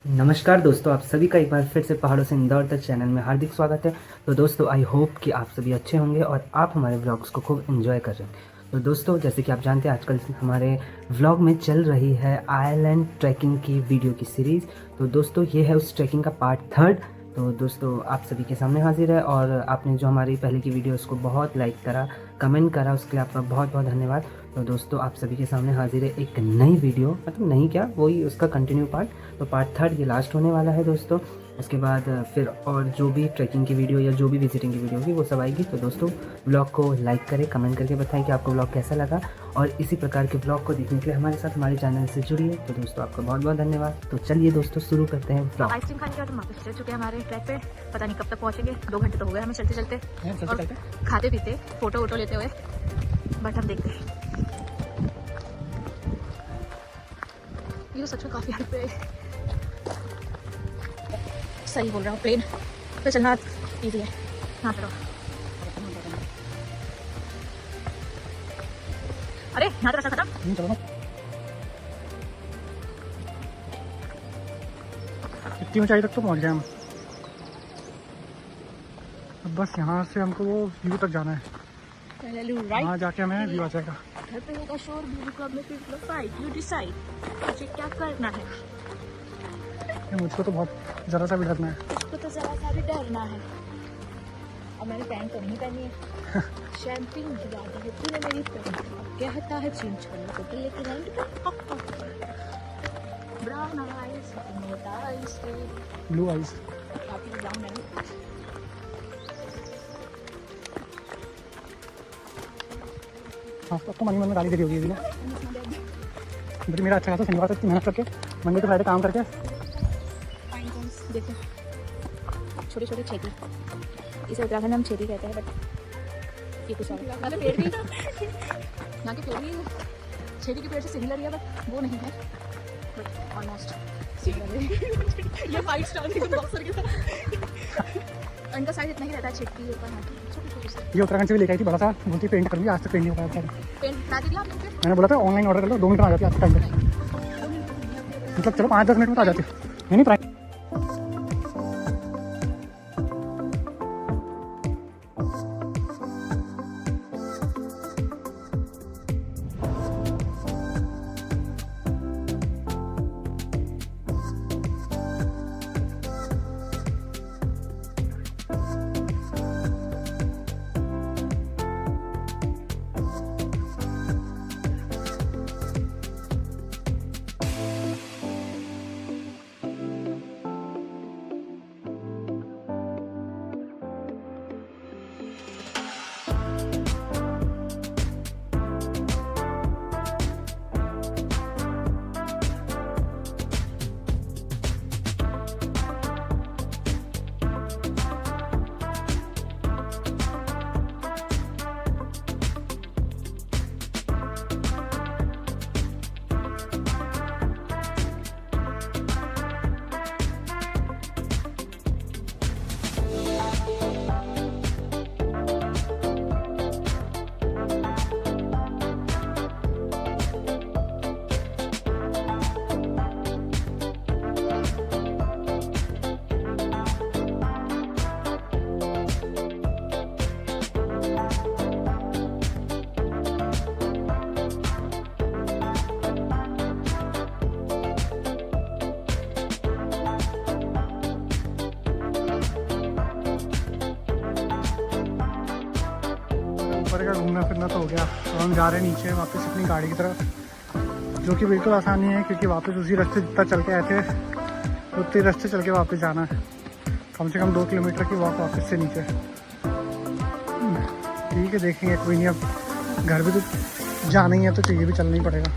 नमस्कार दोस्तों, आप सभी का एक बार फिर से पहाड़ों से इंदौर तक चैनल में हार्दिक स्वागत है। तो दोस्तों, आई होप कि आप सभी अच्छे होंगे और आप हमारे व्लॉग्स को खूब एंजॉय कर रहे हैं। तो दोस्तों, जैसे कि आप जानते हैं, आजकल हमारे व्लॉग में चल रही है आइलैंड ट्रैकिंग की वीडियो की सीरीज़। तो दोस्तों, ये है उस ट्रैकिंग का पार्ट 3। तो दोस्तों, आप सभी के सामने हाजिर है और आपने जो हमारी पहले की वीडियो उसको बहुत लाइक करा, कमेंट करा, उसके लिए आपका बहुत बहुत धन्यवाद। तो दोस्तों, आप सभी के सामने हाजिर है एक नई वीडियो, मतलब नहीं क्या, वही उसका कंटिन्यू पार्ट। तो पार्ट 3 ये लास्ट होने वाला है दोस्तों। उसके बाद फिर और जो भी ट्रैकिंग की वीडियो या जो भी विजिटिंग की वीडियो होगी वो सब आएगी। तो दोस्तों, ब्लॉग को लाइक करें, कमेंट करके बताएं कि आपको ब्लॉग कैसा लगा और इसी प्रकार के ब्लॉग को देखने के लिए हमारे साथ हमारे चैनल से जुड़िए। तो दोस्तों, आपका बहुत बहुत धन्यवाद। तो चलिए दोस्तों, शुरू करते हैं ब्लॉग। आइसक्रीम खाने के बाद हम वापस चल चुके हैं हमारे ट्रैक पे। पता नहीं कब तक पहुंचेंगे, 2 घंटे तो हो गए हमें चलते चलते और खाते पीते फोटो वोटो लेते हुए। बट हम देखते हैं। ये तो सच में काफी हाइट पे सही बोल रहा हूँ, प्लेन पे चलना इजी है। हाँ चलो, अरे यहाँ तो रास्ता खत्म। चलो ना, इतनी ऊंचाई तक तो पहुंच गए हम। अब बस यहाँ से हमको वो व्यू तक जाना है। वहाँ जाके हमें व्यू आ जाएगा। घर पे होगा शोर, म्यूजिक क्लब में फिर फाइट, यू डिसाइड मुझे क्या करना है। मुझको तो बहुत ज़रा सा भी डरना है। उसको तो जरा सा भी डरना है। और मैंने पैंट तो नहीं पहनी है। शैम्पिंग की याद है तूने मेरी पैंट। अब क्या हटा है चीन छोड़ने को, लेके जाएंगे ब्राउन आइज, मोटा आइज, ब्लू आइज। काफी ब्राउन है। हाँ, अब तो मन में गाली दे रही होगी ना। मेरा अच्छा खासा शनिवार तक मेहनत करके मंडे टू फ्राइडे काम करके। देखो छोटे छोटे छेदी, इसे उत्तराखंड हम छेदी कहते हैं, बट ये कुछ और पेड़ भी यहाँ के पेड़ भी छेदी के पेड़ से सिमिलर है, बट वो नहीं है, बट ऑलमोस्ट सिमिलर है। ये 5 स्टार के बॉक्सर के साथ इनका साइज इतना ही रहता है, छेदी के ऊपर ये उत्तराखंड से भी लेकर आई थी बड़ा सा, बोलती पेंट करूँगी, आज तक पेंट नहीं हो पाया। पेंट ला दिया आपने? मैंने बोला था ऑनलाइन ऑर्डर कर लो, 2 मिनट में आ जाती है आज के टाइम पे। मतलब चलो 5-10 मिनट में तो आ जाती है। नहीं प्राइस ऊपर का घूमना फिरना तो हो गया। तो हम जा रहे हैं नीचे वापस अपनी गाड़ी की तरफ, जो कि बिल्कुल आसानी है क्योंकि वापस उसी रास्ते जितना चल के आए थे उतने रास्ते चल के वापस जाना है। कम से कम 2 किलोमीटर की वॉक वापस से नीचे। ठीक है, देखेंगे, कोई नहीं। अब घर भी तो जाना ही है तो चाहिए भी चलना ही पड़ेगा।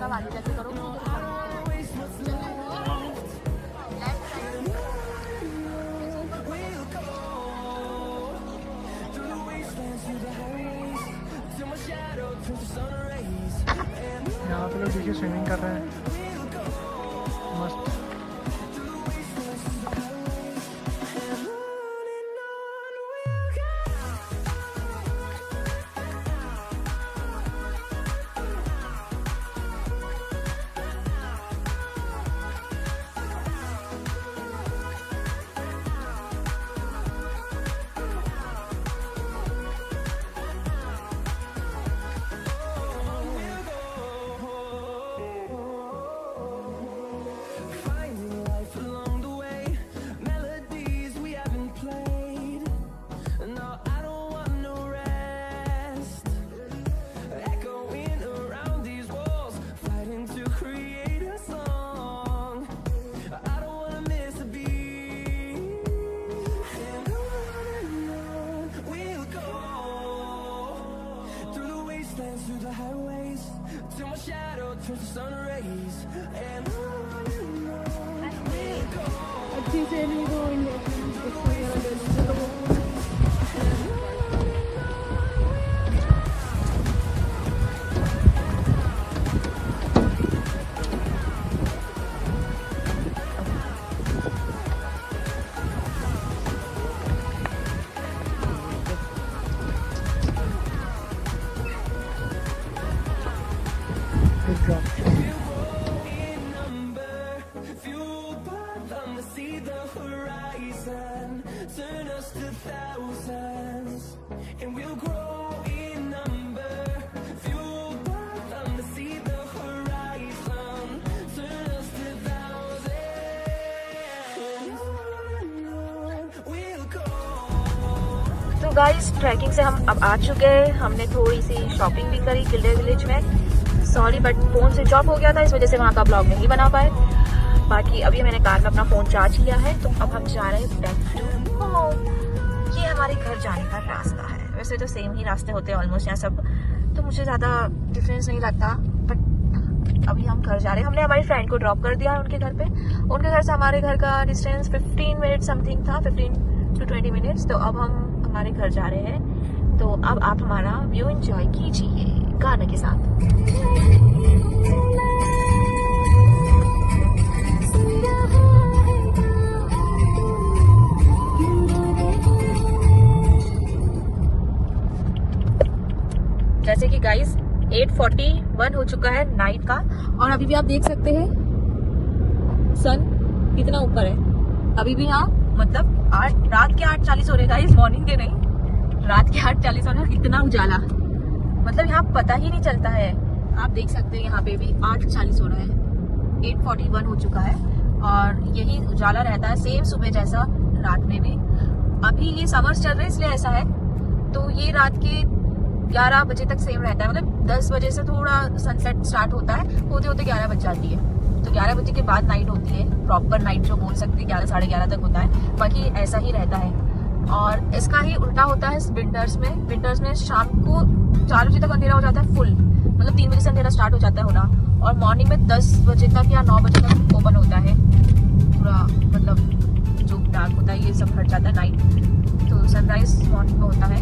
अब आगे जैसे करो यहाँ पे लोग देखिए स्विमिंग कर रहे हैं मस्त। Through the highways, till my shadow turns to sun rays, and on we'll go. अच्छी से नहीं वो Good job. In number, fueled by them to see the horizon, turn us to thousands, and we'll grow in number, fueled by them to see the horizon, turn us to thousands, and on we'll go. तो guys trekking से हम अब आ चुके हैं। हमने थोड़ी सी shopping भी करी किल्डर विलेज में। Sorry but phone switch off हो गया था, इस वजह से वहाँ का ब्लॉग नहीं बना पाए। बाकी अभी मैंने कार में अपना फोन चार्ज किया है, तो अब हम जा रहे हैं बैक टू होम। ये हमारे घर जाने का रास्ता है। वैसे तो सेम ही रास्ते होते हैं ऑलमोस्ट यहाँ सब, तो मुझे ज़्यादा डिफरेंस नहीं लगता। बट अभी हम घर जा रहे हैं। हमने हमारी फ्रेंड को ड्रॉप कर दिया है उनके घर पे। उनके घर से हमारे घर का डिस्टेंस 15 मिनट समथिंग था, 15 to 20 मिनट्स। तो अब हम हमारे घर जा रहे हैं। तो अब आप हमारा व्यू एंजॉय कीजिए गाने के साथ। जैसे कि गाइस 8:41 हो चुका है नाइट का, और अभी भी आप देख सकते हैं सन कितना ऊपर है। अभी भी यहाँ मतलब रात के 8:40 हो रहे गाइस, मॉर्निंग के नहीं, रात के 8:40 हो रहे। इतना उजाला मतलब यहाँ पता ही नहीं चलता है। आप देख सकते हैं यहाँ पे भी 8:40 हो रहा है, 8:41 हो चुका है, और यही उजाला रहता है सेम सुबह जैसा रात में भी। अभी ये समर्स चल रहे हैं इसलिए ऐसा है। तो ये रात के 11 बजे तक सेम रहता है, मतलब 10 बजे से थोड़ा सनसेट स्टार्ट होता है, होते होते 11 बज जाती है। तो 11 बजे के बाद नाइट होती है, प्रॉपर नाइट जो बोल सकते हैं 11 साढ़े 11 तक होता है। बाकी ऐसा ही रहता है। और इसका ही उल्टा होता है विंटर्स में। विंटर्स में शाम को 4 बजे तक अंधेरा हो जाता है फुल, मतलब 3 बजे से अंधेरा स्टार्ट हो जाता है होना, और मॉर्निंग में 10 बजे तक या 9 बजे तक ओपन होता है पूरा, मतलब जो डार्क होता है ये सब हट जाता है नाइट। तो सनराइज मॉर्निंग में होता है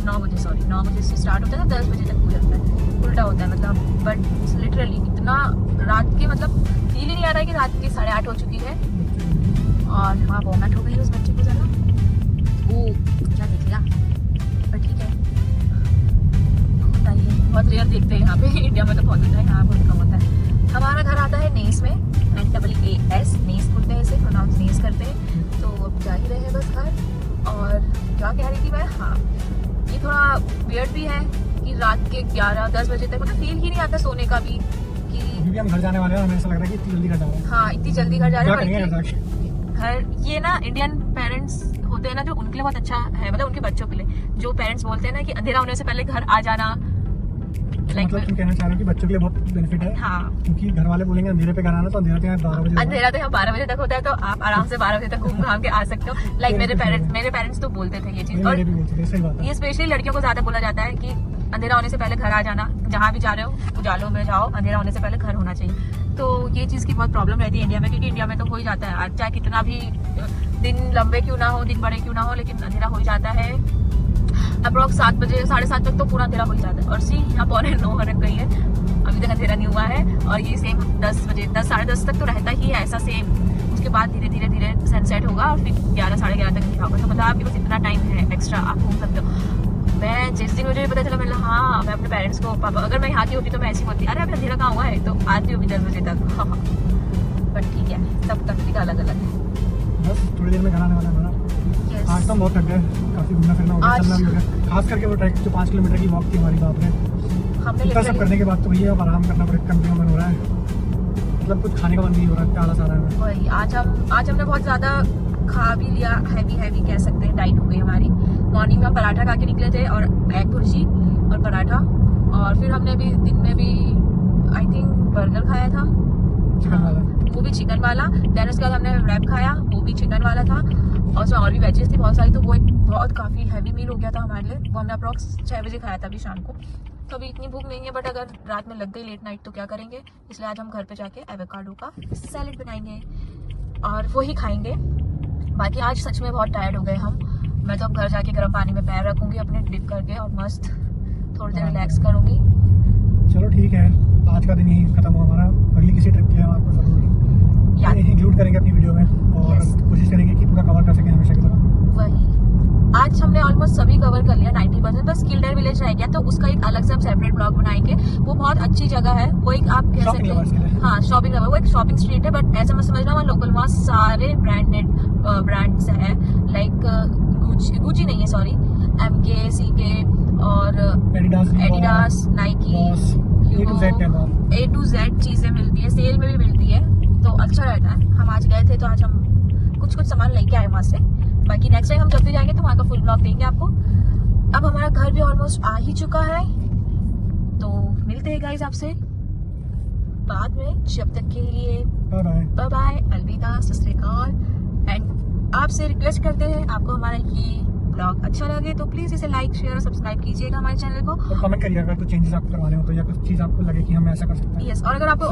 9 बजे से स्टार्ट होता है, 10 बजे तक हो जाता है, उल्टा होता है मतलब। बट लिटरली इतना रात के मतलब फील ही नहीं आ रहा है कि रात के 8:30 हो चुकी है। और हाँ वॉमिट हो गई उस बच्चे को जरा, वो क्या देख लिया, पर ठीक है होता ही है। बहुत रेयर देखते हैं यहाँ पे, इंडिया में तो बहुत होता है, यहाँ बहुत कम होता है। हमारा घर आता है नेस में, NEAS, नेस बोलते हैं इसे, प्रोनाउंस नेस करते हैं। तो अब जा ही रहे हैं बस घर। और क्या कह रही थी मैं, हाँ ये थोड़ा वियर्ड भी है कि रात के 11-10 बजे तक मतलब फील ही नहीं आता सोने का भी, कि अभी भी हम घर जाने वाले हैं, हमें ऐसा लग रहा है कि इतनी जल्दी घर जा रहे हैं। हाँ इतनी जल्दी घर जा रहे हैं। हैं घर ये ना इंडियन पेरेंट्स होते हैं ना, जो उनके लिए बहुत अच्छा है, मतलब उनके बच्चों के लिए। जो पेरेंट्स बोलते हैं ना कि अंधेरा होने से पहले घर आ जाना, मतलब तुम कहना चाह रहे हो कि बच्चों के लिए बहुत बेनिफिट है। हाँ क्योंकि घर वाले बोलेंगे अंधेरे पे घर आना, तो अंधेरा तो यहाँ 12 बजे अंधेरा तो यहाँ 12 बजे तक होता है, तो आप आराम से 12 बजे तक घूम घाम के आ सकते हो। लाइक मेरे पेरेंट्स तो बोलते थे ये चीज। और मेरे भी बोलते थे, सही बात है। ये स्पेशली लड़कियों को ज्यादा बोला जाता है कि अंधेरा होने से पहले घर आ जाना, जहाँ भी जा रहे हो उजालों में जाओ, अंधेरा होने से पहले घर होना चाहिए। तो ये चीज़ की बहुत प्रॉब्लम रहती है इंडिया में, क्योंकि इंडिया में तो हो ही जाता है, चाहे कितना भी दिन लंबे क्यों ना हो, दिन बड़े क्यों ना हो, लेकिन अंधेरा हो ही जाता है। अप्रॉक्स 7 बजे 7:30 तक तो पूरा अंधेरा हो ही जाता है। और सी यहाँ 8:45 हो गई है, अभी तक अंधेरा नहीं हुआ है। और ये सेम 10 बजे 10 साढ़े 10 तक तो रहता ही है ऐसा सेम। उसके बाद धीरे धीरे सनसेट होगा और फिर 11 साढ़े 11 तक अंधेरा होगा। तो मतलब आपके पास इतना टाइम है एक्स्ट्रा, आप घूम सकते हो। मैं जिस दिन मुझे पता चला, मैं हाँ मैं अपने पेरेंट्स को, पापा अगर मैं यहाँ की होती तो मैं ऐसी होती, अरे अभी अंधेरा कहाँ हुआ है, तो आती हूँ 10 बजे तक। बट ठीक है, सब तकनीक अलग अलग है। बस थोड़ी देर में घर आने वाला है हमारा। आज तो हम बहुत थक गए, काफी घूमना फिरना हो गया, चलना भी हो गया। खास करके वो ट्रैक जो 5 किलोमीटर की वॉक थी हमारी, बाप रे, हमने इतना सब करने के बाद तो भैया अब आराम करना पड़ेगा, कम मन हो रहा है, मतलब कुछ खाने का मन नहीं हो रहा, क्या आलस आ रहा है। वही आज हमने बहुत ज़्यादा खा भी लिया, हैवी कह सकते हैं, डाइट हो गई हमारी। मॉर्निंग में हम पराठा खा के निकले थे और एग भुर्जी और पराठा, और फिर हमने भी दिन में भी आई थिंक बर्गर खाया था, चिकन वाला, वो भी चिकन वाला। देन उसके बाद हमने रैप खाया, वो भी चिकन वाला था, और उसमें और भी वेजेस थी बहुत सारी। तो वो एक बहुत काफ़ी हैवी मील हो गया था हमारे लिए। वो हमने अप्रॉक्स 6 बजे खाया था अभी शाम को। तो अभी इतनी भूख नहीं है, बट अगर रात में लग गई लेट नाइट तो क्या करेंगे, इसलिए आज हम घर पे जाके एवोकाडो का सैलेड बनाएंगे और वो ही खाएंगे। बाकी आज सच में बहुत टायर्ड हो गए हम। मैं तो अब घर जाके गर्म पानी में पैर रखूंगी अपने डिप करके और मस्त थोड़ी देर रिलैक्स करूंगी। चलो ठीक है, आज का दिन यही खत्म हुआ हमारा। अगली किसी ट्रिप के लिए हम आपको जरूर इंक्लूड करेंगे अपनी वीडियो में, और कोशिश करेंगे कि पूरा कवर कर सकें हमेशा की तरह। वही आज हमने ऑलमोस्ट सभी कवर कर लिया 90%, बस किल्डर विलेज रह गया, तो उसका एक अलग से हम सेपरेट ब्लॉग बनाएंगे। वो बहुत अच्छी जगह है, वो एक आप कह सकते हैं, हाँ शॉपिंग लवर, वो एक शॉपिंग स्ट्रीट है, बट ऐसा मत समझना वहाँ लोकल, वहाँ सारे ब्रांडेड ब्रांड्स हैं, लाइक गुची नहीं है, सॉरी, MK, CK और Adidas, Nike, A to Z चीजें मिलती है, सेल में भी मिलती है, तो अच्छा रहता है। हम आज गए थे तो आज हम कुछ सामान लेके आए वहाँ से। बाकी नेक्स्ट टाइम हम जब भी जाएंगे तो वहाँ का फुल ब्लॉग देंगे आपको। अब हमारा घर भी ऑलमोस्ट आ ही चुका है, तो मिलते हैं गाइस आपसे बाद में। जब तक के लिए बाय बाय, अलविदा, सत श्री अकाल। एंड आपसे रिक्वेस्ट करते हैं, आपको हमारा ये ब्लॉग अच्छा लगे तो प्लीज इसे लाइक, शेयर और सब्सक्राइब कीजिएगा हमारे चैनल को, और कमेंट करिएगा अगर कुछ चेंजेस आपको करवाने हो तो, या कुछ चीज आपको लगे कि हम ऐसा कर सकते हैं। यस, और अगर आपको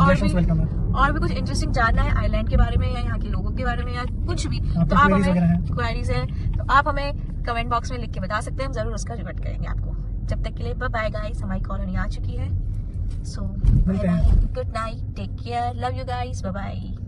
और भी कुछ इंटरेस्टिंग जानना है आइलैंड के बारे में या यहाँ के लोगों के बारे में या कुछ भी, तो आप हमें क्वेरीज है तो आप हमें कमेंट बॉक्स में लिख के बता सकते हैं, हम जरूर उसका रिवर्ट करेंगे आपको। जब तक के लिए बाय बाय गाइस, हमारी कॉलोनी आ चुकी है, so good night, take care, love you guys, bye bye.